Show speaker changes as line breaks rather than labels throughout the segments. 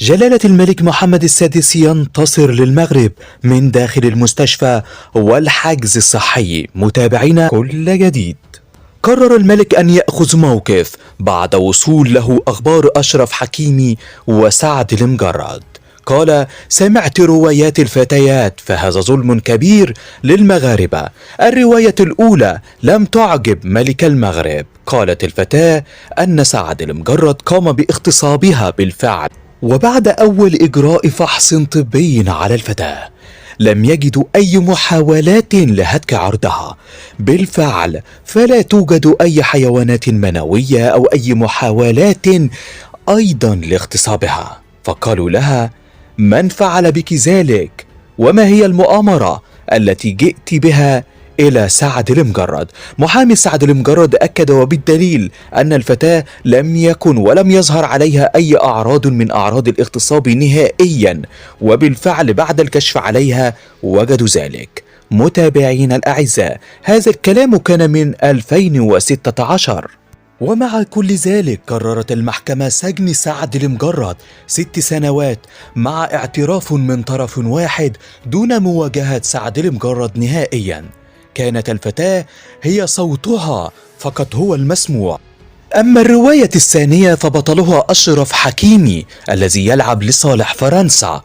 جلالة الملك محمد السادس ينتصر للمغرب من داخل المستشفى والحجز الصحي. متابعين كل جديد. قرر الملك أن يأخذ موقف بعد وصول له أخبار أشرف حكيمي وسعد المجرد. قال: سمعت روايات الفتيات فهذا ظلم كبير للمغاربة. الرواية الأولى لم تعجب ملك المغرب. قالت الفتاة أن سعد المجرد قام باغتصابها بالفعل، وبعد أول إجراء فحص طبي على الفتاة لم يجدوا أي محاولات لهتك عرضها. بالفعل فلا توجد أي حيوانات منوية أو أي محاولات أيضا لاغتصابها. فقالوا لها: من فعل بك ذلك؟ وما هي المؤامرة التي جئت بها إلى سعد المجرد؟ محامي سعد المجرد أكد وبالدليل أن الفتاة لم يكن ولم يظهر عليها أي أعراض من أعراض الاغتصاب نهائيا، وبالفعل بعد الكشف عليها وجدوا ذلك. متابعين الأعزاء، هذا الكلام كان من 2016. ومع كل ذلك قررت المحكمة سجن سعد المجرد 6 سنوات مع اعتراف من طرف واحد دون مواجهة سعد المجرد نهائيا. كانت الفتاة هي صوتها فقط هو المسموع. أما الرواية الثانية فبطلها أشرف حكيمي الذي يلعب لصالح فرنسا.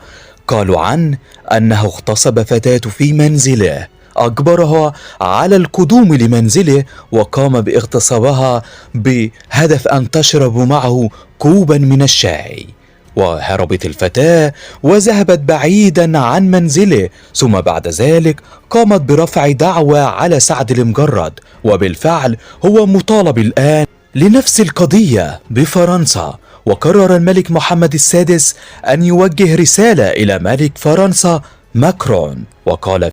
قالوا عنه أنه اغتصب فتاة في منزله، أجبرها على القدوم لمنزله وقام باغتصابها بهدف أن تشرب معه كوبا من الشاي. وهربت الفتاة وذهبت بعيدا عن منزله، ثم بعد ذلك قامت برفع دعوى على سعد المجرد، وبالفعل هو مطالب الآن لنفس القضية بفرنسا. وقرر الملك محمد السادس أن يوجه رسالة إلى ملك فرنسا ماكرون، وقال: